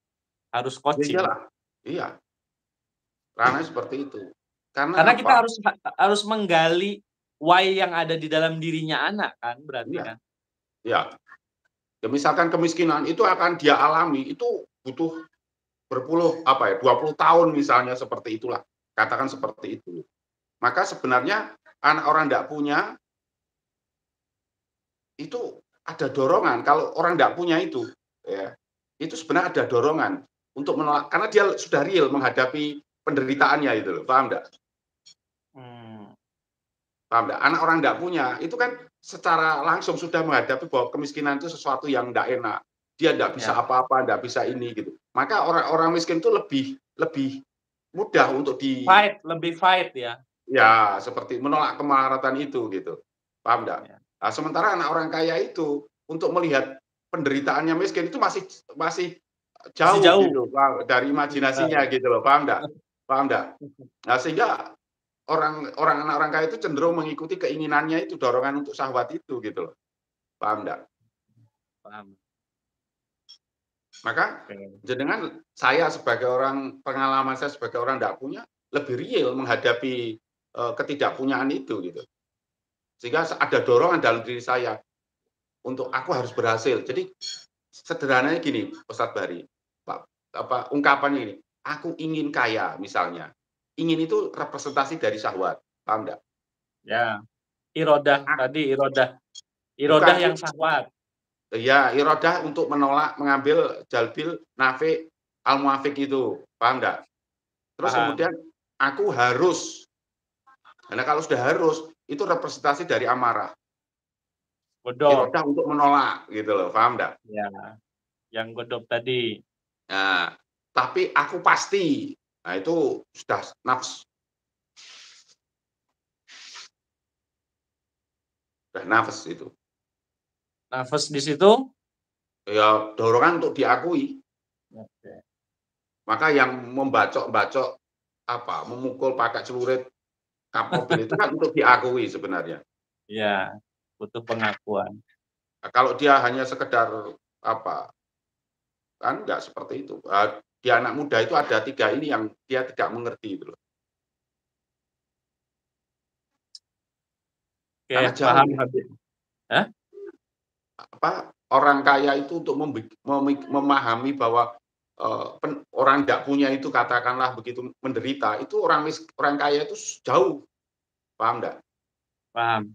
harus ya coaching. iyalah, iya, ranahnya seperti itu. Karena Karena kita apa? harus menggali why yang ada di dalam dirinya anak kan berarti Iya, kan? iya. Ya misalkan kemiskinan itu akan dia alami, itu butuh berpuluh, apa ya, 20 tahun misalnya seperti itulah, katakan seperti itu. Maka sebenarnya anak orang nggak punya, itu ada dorongan, kalau orang nggak punya itu, ya, itu sebenarnya ada dorongan untuk menolak, karena dia sudah real menghadapi penderitaannya itu loh, paham nggak? Mmm, Paham nggak? Anak orang nggak punya, itu kan secara langsung sudah menghadapi bahwa kemiskinan itu sesuatu yang nggak enak. Dia nggak bisa ya, apa-apa, nggak bisa ini gitu. Maka orang-orang miskin itu lebih lebih mudah untuk lebih fight ya? ya seperti menolak kemelaratan itu gitu. Paham nggak? Ya, Nah, sementara anak orang kaya itu untuk melihat penderitaannya miskin itu masih masih masih jauh jauh. gitu, dari imajinasinya Bener. gitu loh, paham nggak? Paham nggak? Nah, sehingga anak orang kaya itu cenderung mengikuti keinginannya itu, dorongan untuk syahwat itu gitu loh, paham nggak? Paham, Maka oke. saya sebagai orang, pengalaman saya sebagai orang nggak punya, lebih real menghadapi, ketidakpunyaan itu gitu. Sehingga ada dorongan dalam diri saya untuk aku harus berhasil. Jadi sederhananya gini Ustadz Bari, Pak, ungkapannya ini, aku ingin kaya misalnya, ingin itu representasi dari syahwat, paham nggak? Ya, Ya, irodah bukan yang syahwat. ya, irodah untuk menolak mengambil jalbil nafi al muafiq itu, paham nggak? Terus Paham, kemudian aku harus, karena kalau sudah harus itu representasi dari amarah, godop, irodah untuk menolak gitu loh, paham nggak? ya, yang godop tadi. Nah, tapi aku pasti, nah itu sudah nafs itu. Nafas di situ Ya dorongan untuk diakui, oke, maka yang membacok-bacok apa, memukul pakai celurit kap mobil itu kan untuk diakui sebenarnya. iya, butuh pengakuan. Nah, kalau dia hanya sekedar apa, kan nggak seperti itu. Di anak muda itu ada 3 ini yang dia tidak mengerti itu loh. Oke, Karena paham jauh, Habib. Hah? apa, orang kaya itu untuk memahami bahwa, orang nggak punya itu katakanlah begitu menderita, itu orang kaya itu jauh, paham nggak? Paham.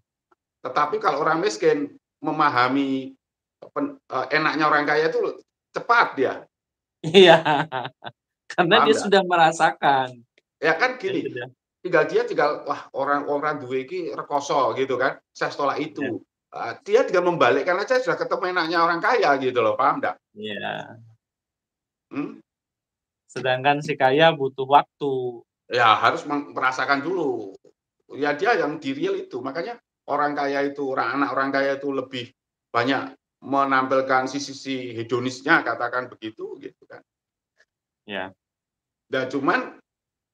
Tetapi kalau orang miskin memahami enaknya orang kaya itu cepat dia, Iya, karena paham dia nggak? sudah merasakan. Ya kan Dia gini, sudah tinggal, wah orang duwe iki rekoso gitu kan, saya tolak iya, itu. Dia tinggal membalikkan aja sudah ketemu enaknya orang kaya gitu loh, paham nggak? iya. Mmm, Sedangkan si kaya butuh waktu. ya harus merasakan dulu. Ya dia yang di real itu, makanya orang kaya itu, anak orang kaya itu lebih banyak menampilkan sisi hedonisnya, katakan begitu, gitu kan. Ya. Nah, cuman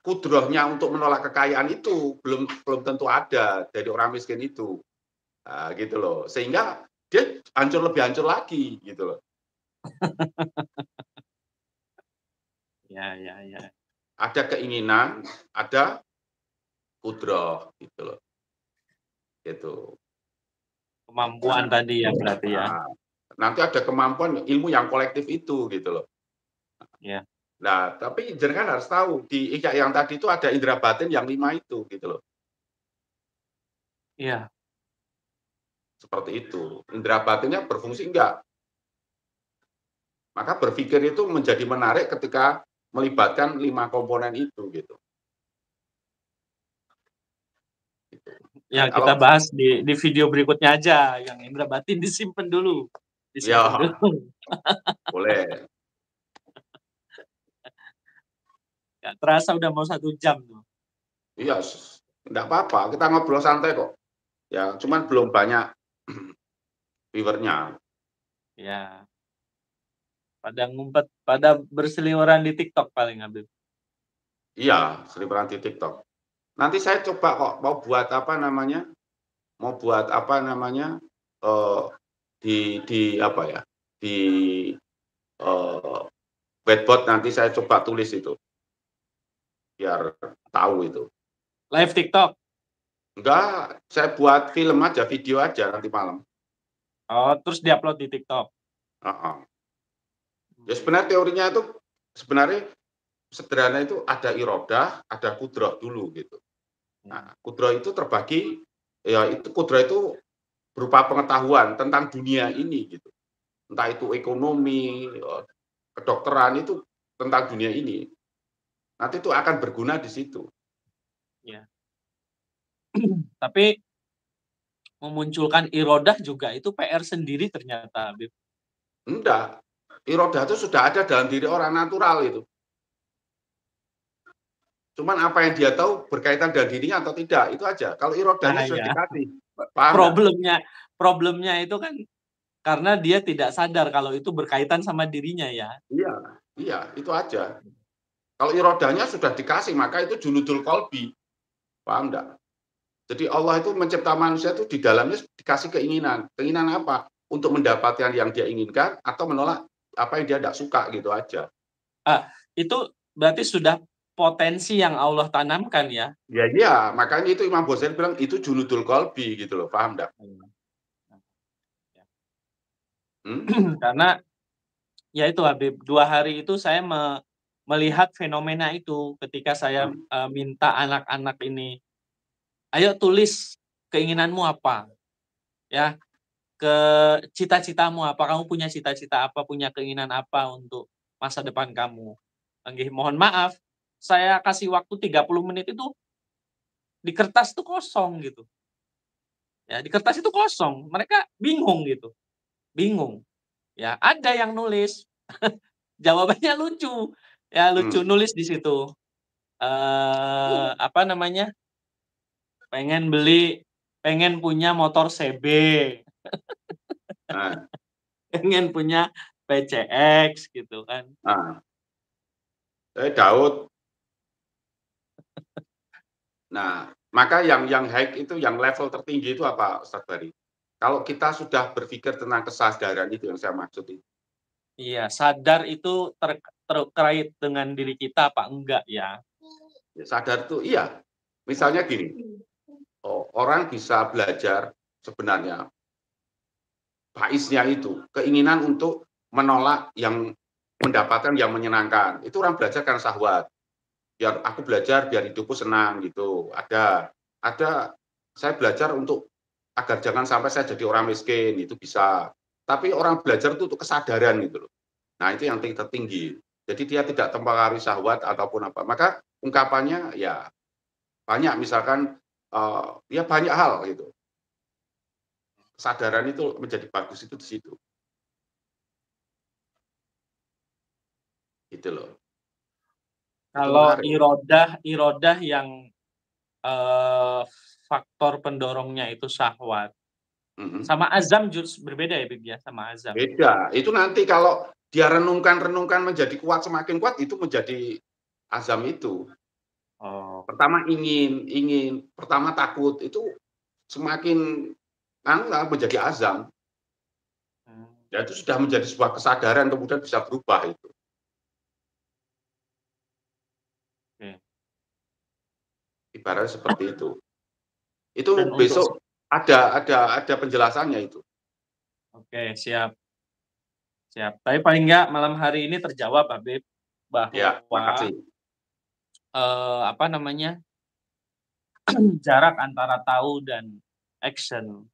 kudrohnya untuk menolak kekayaan itu belum tentu ada dari orang miskin itu. Nah, gitu loh. Sehingga dia lebih hancur lagi, gitu loh. Ya. Ada keinginan, ada kudroh, gitu loh. Gitu. Kemampuan tadi ya berarti ya. Nah, nanti ada kemampuan ilmu yang kolektif itu, gitu loh. Ya. Nah, tapi jenengan harus tahu di Ihya yang tadi itu ada indera batin yang 5 itu, gitu loh. Iya. Seperti itu. Indera batinnya berfungsi enggak. Maka berpikir itu menjadi menarik ketika melibatkan 5 komponen itu, gitu. Ya, Nah, kita kalau bahas di video berikutnya aja, yang indera batin disimpan dulu. Disimpan ya dulu. boleh. Nggak terasa udah mau 1 jam tuh. Iya, enggak apa-apa, kita ngobrol santai kok. Ya, cuman belum banyak viewer-nya. Ya. Pada ngumpet, pada berseliweran di TikTok paling Habib. Iya, seliweran di TikTok. Nanti saya coba kok mau buat apa namanya, eee, di apa ya, di, eee, whiteboard nanti saya coba tulis itu, biar tahu itu. Live TikTok? Enggak, saya buat film aja, video aja nanti malam. Oh, terus diupload di TikTok? Heeh. Ya sebenarnya teorinya itu sebenarnya sederhana itu ada irodah, ada kudroh dulu gitu. Nah, kudroh itu terbagi, ya itu kudroh itu berupa pengetahuan tentang dunia ini gitu. Entah itu ekonomi, kedokteran itu tentang dunia ini. Nanti itu akan berguna di situ. Ya. Tapi memunculkan irodah juga itu PR sendiri ternyata, Habib. Enggak, irodah itu sudah ada dalam diri orang natural itu. Cuman apa yang dia tahu berkaitan dengan dirinya atau tidak, itu aja. Kalau irodahnya Nah, sudah ya. dikasih, paham nggak? Problemnya itu kan karena dia tidak sadar kalau itu berkaitan sama dirinya ya. Iya, iya, itu aja. Kalau irodahnya sudah dikasih, maka itu junudul kolbi, paham nggak? Jadi Allah itu mencipta manusia itu di dalamnya dikasih keinginan. Keinginan apa? Untuk mendapatkan yang dia inginkan atau menolak apa yang dia tidak suka gitu aja. Itu berarti sudah potensi yang Allah tanamkan ya. Ya iya, makanya itu Imam Ghazali bilang itu junudul kolbi gitu loh, paham nggak? Karena ya itu Habib, 2 hari itu saya melihat fenomena itu ketika saya minta anak-anak ini, ayo tulis keinginanmu apa, ya, cita-citamu apa, kamu punya cita-cita apa, punya keinginan apa untuk masa depan kamu. Nggih, mohon maaf, saya kasih waktu 30 menit itu di kertas tuh kosong gitu. Ya, di kertas itu kosong, mereka bingung gitu, bingung. Ya, ada yang nulis, jawabannya lucu, ya lucu, nulis di situ, apa namanya, pengen punya motor CB, Nah, pengen punya PCX gitu kan. nah, Daud. Nah, maka yang high itu, yang level tertinggi itu apa, Ustaz Bari? Kalau kita sudah berpikir tentang kesadaran itu yang saya maksud itu. Iya, sadar itu terkait dengan diri kita apa enggak ya? Ya, sadar itu iya. Misalnya gini, orang bisa belajar sebenarnya faiznya itu, keinginan untuk menolak yang mendapatkan yang menyenangkan. Itu orang belajar karena syahwat. Biar aku belajar biar hidupku senang gitu. Ada saya belajar untuk agar jangan sampai saya jadi orang miskin, itu bisa. Tapi orang belajar itu untuk kesadaran gitu loh. Nah, itu yang tertinggi. Jadi dia tidak terpengaruhi syahwat ataupun apa. Maka ungkapannya ya banyak, misalkan ya banyak hal gitu. Kesadaran itu menjadi bagus itu di situ. Gitu loh. Itu Kalau menarik. irodah yang, eee, faktor pendorongnya itu syahwat, Mhm. sama azam berbeda ya, Bib, ya? Sama azam. Beda, itu nanti kalau dia renungkan menjadi kuat, semakin kuat, itu menjadi azam itu. Oh, Pertama ingin, pertama takut, itu semakin menjadi azam. mmm, Ya itu sudah menjadi sebuah kesadaran, kemudian bisa berubah itu. oke. Ibaratnya seperti itu. Itu Dan untuk besok ada penjelasannya itu. oke, siap siap. Tapi paling enggak malam hari ini terjawab, Habib, Ya, bahwa, makasih. apa namanya, jarak antara tahu dan action,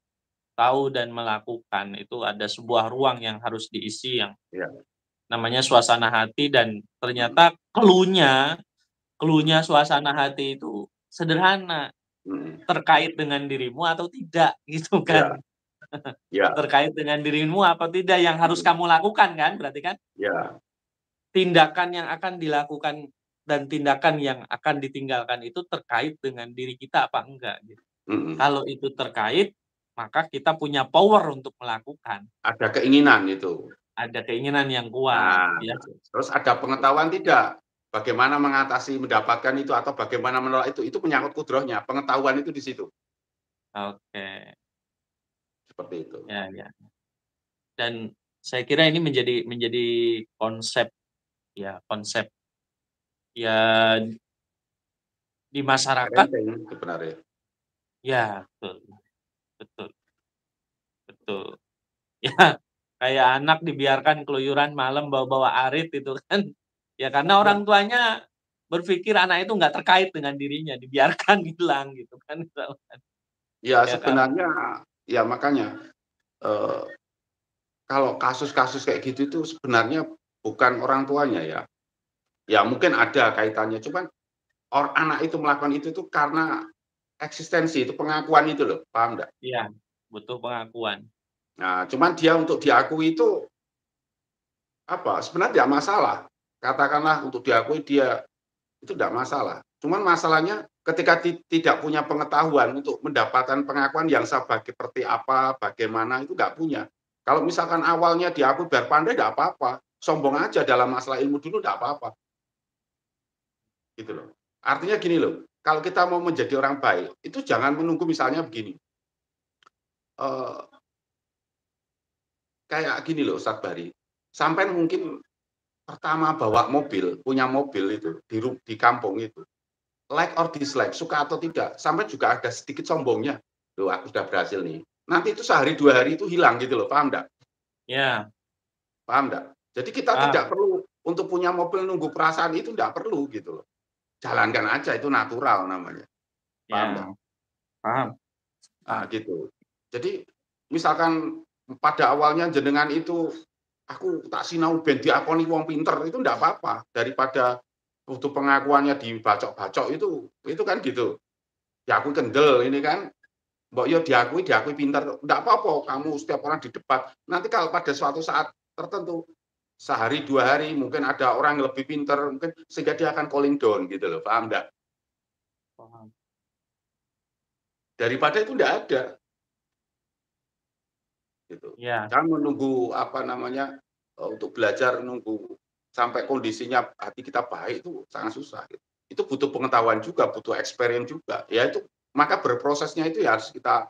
tahu dan melakukan itu ada sebuah ruang yang harus diisi yang Ya, namanya suasana hati dan mhm, ternyata clue-nya mhm, suasana hati itu sederhana, mhm. terkait dengan dirimu atau tidak, gitu Ya, kan. ya, Terkait dengan dirimu apa tidak yang harus mhm, kamu lakukan kan, berarti kan ya, tindakan yang akan dilakukan dan tindakan yang akan ditinggalkan itu terkait dengan diri kita apa enggak, gitu. mhm. Kalau itu terkait, maka kita punya power untuk melakukan, Ada keinginan itu. ada keinginan yang kuat, Nah, ya. terus ada pengetahuan tidak, bagaimana mengatasi mendapatkan itu atau bagaimana menolak itu menyangkut kudrohnya, pengetahuan itu di situ, Oke, seperti itu. ya ya. Dan saya kira ini menjadi konsep ya, konsep ya di masyarakat Parenting sebenarnya. ya, betul betul betul. Ya, kayak anak dibiarkan keluyuran malam bawa-bawa arit itu kan, ya karena Ya, orang tuanya berpikir anak itu nggak terkait dengan dirinya, dibiarkan hilang gitu kan misalkan, ya ya kan? sebenarnya ya makanya, eee, kalau kasus-kasus kayak gitu itu sebenarnya bukan orang tuanya ya. Ya mungkin ada kaitannya, cuman anak itu melakukan itu tuh karena eksistensi, itu pengakuan itu loh, paham nggak? Iya, butuh pengakuan. Nah, cuman dia untuk diakui itu, sebenarnya tidak masalah. Katakanlah untuk diakui dia itu tidak masalah. Cuman masalahnya ketika tidak punya pengetahuan untuk mendapatkan pengakuan yang seperti apa, bagaimana, itu nggak punya. Kalau misalkan awalnya diakui biar pandai nggak apa-apa, sombong aja dalam masalah ilmu dulu nggak apa-apa, gitu loh. Artinya gini loh, kalau kita mau menjadi orang baik, itu jangan menunggu misalnya begini, eee, kayak gini loh Ustadz Bari, sampean mungkin pertama bawa mobil, punya mobil itu di kampung itu, like or dislike, suka atau tidak, sampai juga ada sedikit sombongnya. "Loh aku sudah berhasil nih." Nanti itu sehari 2 hari itu hilang gitu loh, paham nggak? Ya, Paham nggak? Jadi kita tidak paham. perlu untuk punya mobil nunggu perasaan itu nggak perlu gitu loh. Jalankan aja itu natural namanya, paham nggak? Ya, paham Nah paham. gitu. Jadi misalkan pada awalnya jenengan itu, "Aku tak sinau ben diakoni wong pinter," itu ndak apa-apa, daripada butuh pengakuannya dibacok-bacok itu kan gitu. Diakui kendel ini kan, mbok yo diakui pinter, ndak apa-apa kamu setiap orang didebat. Nanti kalau pada suatu saat tertentu, sehari 2 hari mungkin ada orang yang lebih pinter mungkin sehingga dia akan calling down gitu loh, paham ndak? Paham. Daripada itu ndak ada, gitu. Iya, Jangan menunggu apa namanya, untuk belajar nunggu sampai kondisinya hati kita baik itu sangat susah gitu. Itu butuh pengetahuan juga, butuh experience juga. Ya itu maka berprosesnya itu ya harus kita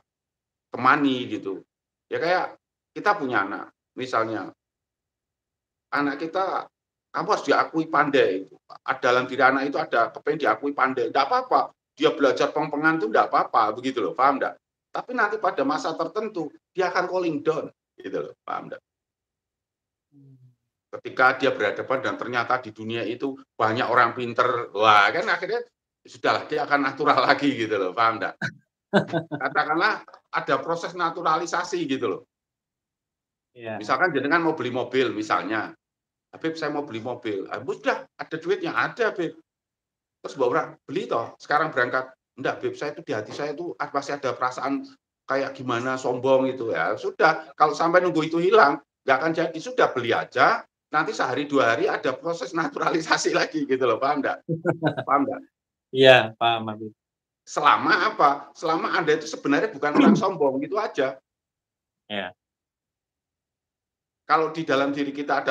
temani gitu. Ya kayak kita punya anak, misalnya anak kita, kamu harus diakui pandai, dalam diri anak itu ada kepengen diakui pandai, enggak apa-apa, dia belajar peng-pengan itu enggak apa-apa, begitu loh, paham enggak? Tapi nanti pada masa tertentu, dia akan calling down, gitu loh, paham enggak? mmm, Ketika dia berhadapan dan ternyata di dunia itu banyak orang pinter, wah kan akhirnya sudahlah dia akan natural lagi gitu loh, paham enggak? Katakanlah ada proses naturalisasi gitu loh. iya, Misalkan jenengan mau beli mobil misalnya, "Habib saya mau beli mobil." Ah, sudah ada duitnya, ada Beb. Terus bawa orang, "Beli toh, sekarang berangkat." "Enggak Beb, saya itu di hati saya itu masih ada perasaan kayak gimana, sombong," itu ya. Sudah, kalau sampai nunggu itu hilang, nggak akan jadi. Sudah beli aja, nanti sehari 2 hari ada proses naturalisasi lagi gitu loh, paham nggak? Paham nggak? iya, paham Habib. selama apa? Selama Anda itu sebenarnya bukan orang sombong, gitu aja. Ya. Kalau di dalam diri kita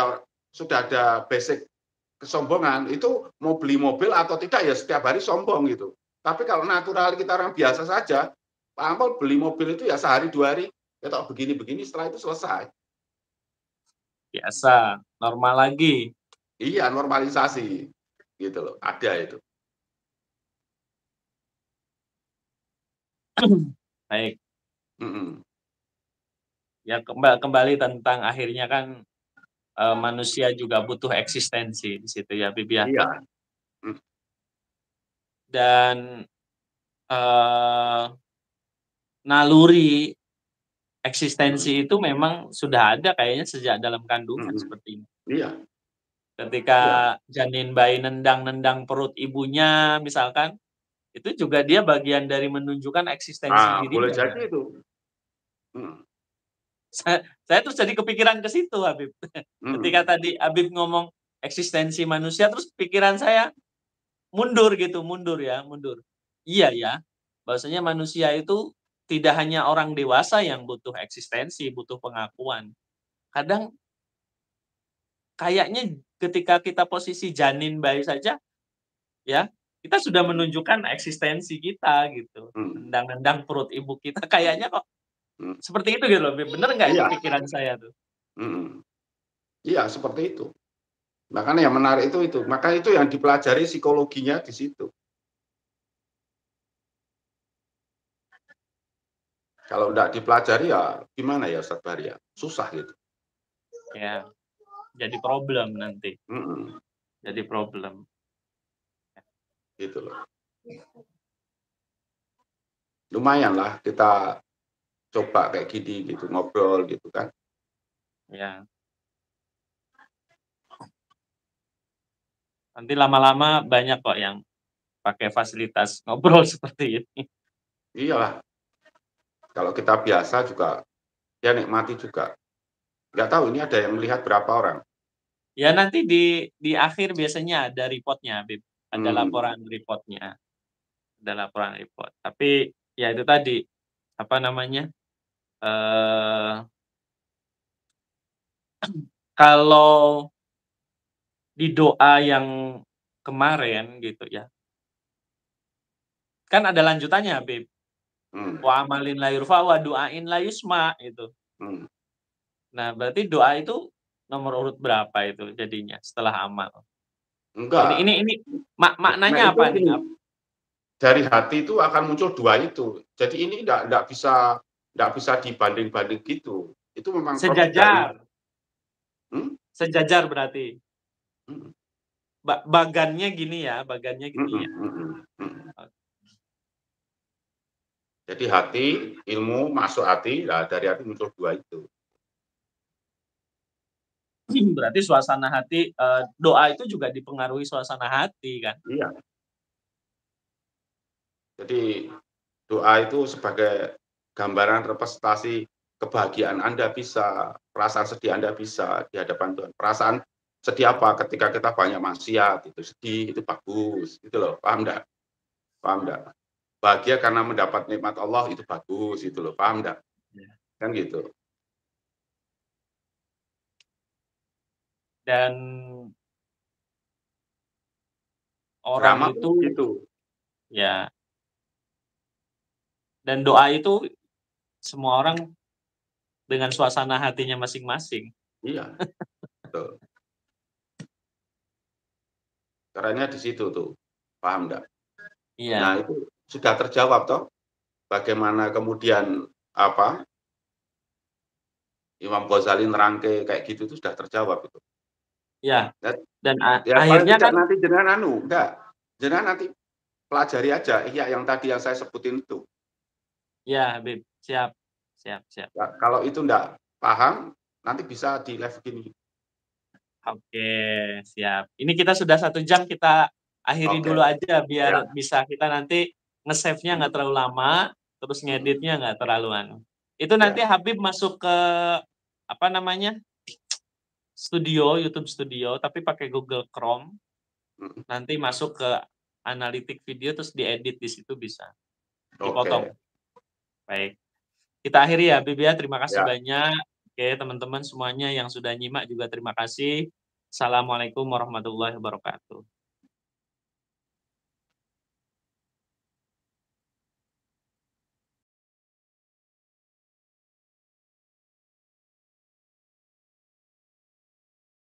sudah ada basic kesombongan, itu mau beli mobil atau tidak ya setiap hari sombong gitu. Tapi kalau natural kita orang biasa saja, Pak Ampol beli mobil itu ya sehari 2 hari, ya toh begini-begini setelah itu selesai. Biasa, normal lagi. Iya, normalisasi gitu loh, ada itu. Baik. Mhm. Ya kembali tentang akhirnya kan, manusia juga butuh eksistensi di situ ya, Habib, ya. Iya. Dan, naluri Mhm. eksistensi itu memang sudah ada kayaknya sejak dalam kandungan Mhm. seperti ini. Iya. Ketika Iya. janin bayi nendang-nendang perut ibunya misalkan, itu juga dia bagian dari menunjukkan eksistensi Boleh dirinya jadi kan. itu. Mhm. Saya terus jadi kepikiran ke situ, Habib. Ketika Mhm. tadi Habib ngomong eksistensi manusia, terus pikiran saya mundur gitu, mundur ya, mundur. Iya ya, bahwasanya manusia itu tidak hanya orang dewasa yang butuh eksistensi, butuh pengakuan. Kadang kayaknya ketika kita posisi janin bayi saja, ya, kita sudah Mhm. menunjukkan eksistensi kita gitu. Mhm. Nendang-nendang perut ibu kita, kayaknya kok Mhm. seperti itu gitu loh, Beb. Bener nggak itu Iya. pikiran saya tuh? Mhm. Iya, seperti itu. Makanya yang menarik itu. Maka itu yang dipelajari psikologinya di situ. Kalau enggak dipelajari ya gimana ya Ustaz Bahri ya, susah gitu. Ya, jadi problem nanti, Mhm. jadi problem. Gitu loh. Lumayanlah kita coba kayak gini gitu, ngobrol gitu kan. Ya, nanti lama-lama banyak kok yang pakai fasilitas ngobrol seperti ini. Iyalah, kalau kita biasa juga dia nikmati juga. Nggak tahu ini ada yang melihat berapa orang. Ya nanti di akhir biasanya ada report-nya, Habib. Ada Hmm. laporan report-nya, ada laporan report. Tapi ya itu tadi, apa namanya, eee, kalau di doa yang kemarin gitu ya, kan ada lanjutannya, Habib. Hmm. Wa amalin la yurfa wa du'ain la yusma itu. Hmm. Nah, berarti doa itu nomor urut berapa itu jadinya setelah amal? Enggak. Ini Nah maknanya itu apa nih? gini, dari hati itu akan muncul dua itu. Jadi ini enggak bisa dibanding-banding gitu. Itu memang produk dari Sejajar, hmm? sejajar berarti. Mhm. Bagannya gini ya, bagannya gini Mhm. ya. Mhm. Mhm. Oke. Jadi hati, ilmu masuk hati, nah dari hati muncul dua itu. Berarti suasana hati, doa itu juga dipengaruhi suasana hati kan? Iya. Jadi doa itu sebagai gambaran representasi kebahagiaan Anda bisa, perasaan sedih Anda bisa di hadapan Tuhan. Perasaan sedih apa ketika kita banyak maksiat, itu sedih, itu bagus, gitu loh. Paham enggak? Paham enggak? Bahagia karena mendapat nikmat Allah itu bagus, gitu loh. Paham enggak? Iya. Kan gitu. Dan orang Drama pun itu begitu. ya, dan doa itu semua orang dengan suasana hatinya masing-masing. Iya, betul. Caranya di situ tuh. Paham enggak? Nah, Iya, itu sudah terjawab toh. Bagaimana kemudian apa Imam Ghazali nerangke kayak gitu itu sudah terjawab itu. iya, Ya, dan ya paling akhirnya tidak kan nanti jenengan enggak, jenengan nanti pelajari aja iya yang tadi yang saya sebutin itu. ya, Habib, siap, siap, siap. Ya, kalau itu enggak paham, nanti bisa di live gini. Oke, siap. Ini kita sudah 1 jam, kita akhiri Oke, dulu aja ya. biar bisa kita nanti nge-save-nya nggak Mhm. terlalu lama, terus Mhm. ngeditnya nggak terlalu anu. Itu nanti Ya. Habib masuk ke, apa namanya, studio, YouTube Studio, tapi pakai Google Chrome, Mhm. nanti masuk ke analitik video terus diedit di situ bisa. dipotong. Oke. Baik. Kita akhiri ya, Habib ya. Terima kasih Ya. banyak. Oke, teman-teman semuanya yang sudah nyimak juga terima kasih. Assalamualaikum warahmatullahi wabarakatuh.